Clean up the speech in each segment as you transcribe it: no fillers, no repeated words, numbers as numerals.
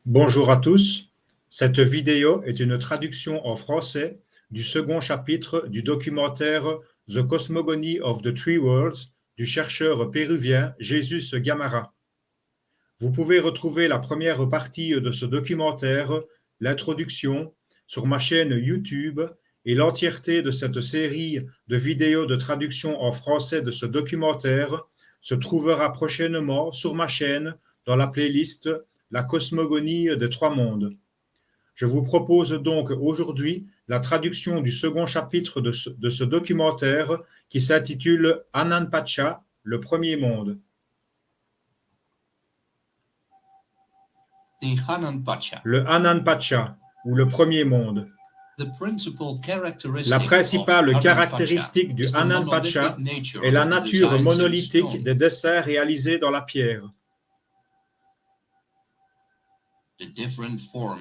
Bonjour à tous, cette vidéo est une traduction en français du second chapitre du documentaire The Cosmogony of the Three Worlds du chercheur péruvien Jesús Gamarra. Vous pouvez retrouver la première partie de ce documentaire, l'introduction, sur ma chaîne YouTube et l'entièreté de cette série de vidéos de traduction en français de ce documentaire se trouvera prochainement sur ma chaîne dans la playlist La cosmogonie des trois mondes. Je vous propose donc aujourd'hui la traduction du second chapitre de ce documentaire qui s'intitule Ananpacha, le premier monde. Le Ananpacha, ou le premier monde. La principale caractéristique du Ananpacha est la nature monolithique des dessins réalisés dans la pierre.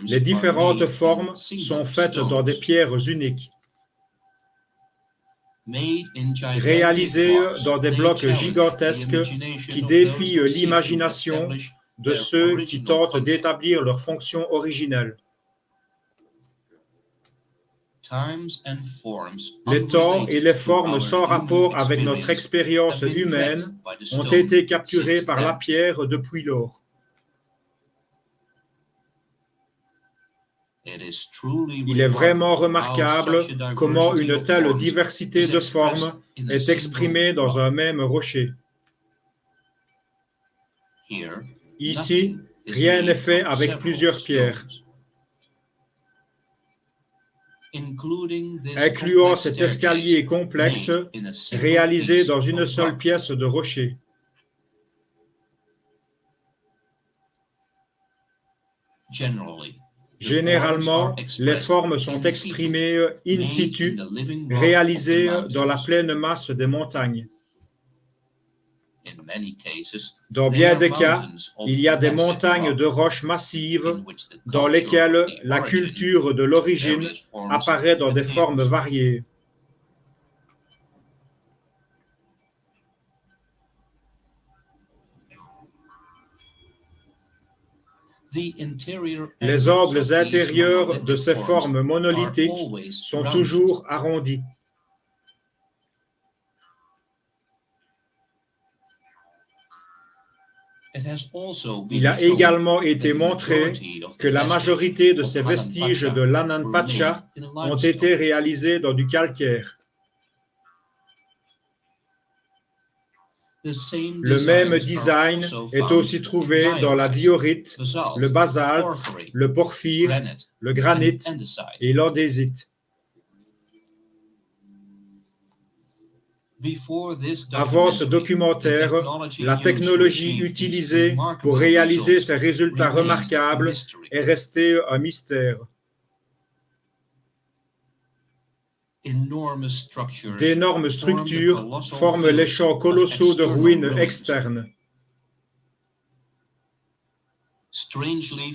Les différentes formes sont faites dans des pierres uniques, réalisées dans des blocs gigantesques qui défient l'imagination de ceux qui tentent d'établir leur fonction originelle. Les temps et les formes sans rapport avec notre expérience humaine ont été capturés par la pierre depuis lors. Il est vraiment remarquable comment une telle diversité de formes est exprimée dans un même rocher. Ici, rien n'est fait avec plusieurs pierres. Incluant cet escalier complexe réalisé dans une seule pièce de rocher. Généralement, les formes sont exprimées in situ, réalisées dans la pleine masse des montagnes. Dans bien des cas, il y a des montagnes de roches massives dans lesquelles la culture de l'origine apparaît dans des formes variées. Les angles intérieurs de ces formes monolithiques sont toujours arrondis. Il a également été montré que la majorité de ces vestiges de l'Ananpacha ont été réalisés dans du calcaire. Le même design est aussi trouvé dans la diorite, le basalte, le porphyre, le granit et l'andésite. Avant ce documentaire, la technologie utilisée pour réaliser ces résultats remarquables est restée un mystère. D'énormes structures forment les champs colossaux de ruines externes.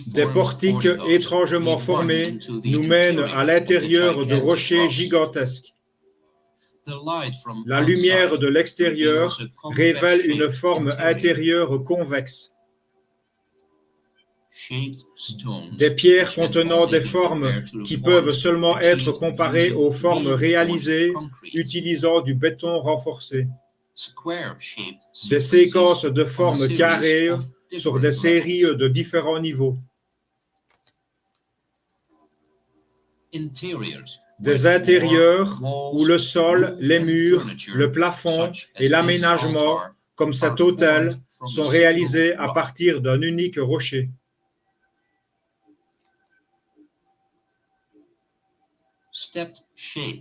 Des portiques étrangement formés nous mènent à l'intérieur de rochers gigantesques. La lumière de l'extérieur révèle une forme intérieure convexe. Des pierres contenant des formes qui peuvent seulement être comparées aux formes réalisées utilisant du béton renforcé. Des séquences de formes carrées sur des séries de différents niveaux. Des intérieurs où le sol, les murs, le plafond et l'aménagement, comme cet hôtel, sont réalisés à partir d'un unique rocher.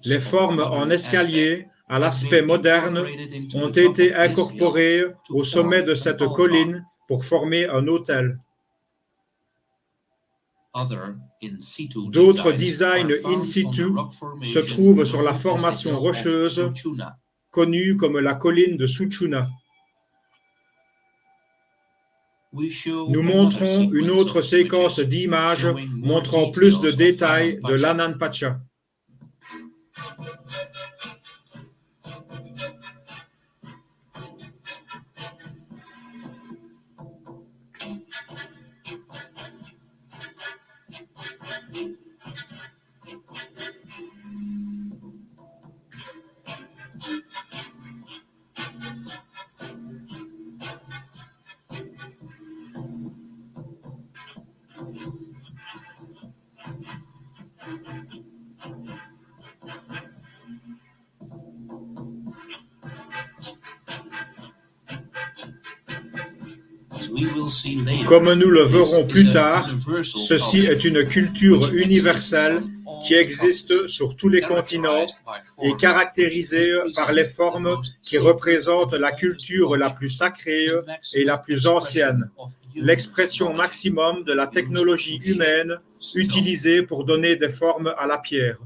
Les formes en escalier, à l'aspect moderne, ont été incorporées au sommet de cette colline pour former un hôtel. D'autres designs in situ se trouvent sur la formation rocheuse connue comme la colline de Suchuna. Nous montrons une autre séquence d'images montrant plus de détails de l'Ananpacha. Comme nous le verrons plus tard, ceci est une culture universelle qui existe sur tous les continents et caractérisée par les formes qui représentent la culture la plus sacrée et la plus ancienne, l'expression maximum de la technologie humaine utilisée pour donner des formes à la pierre.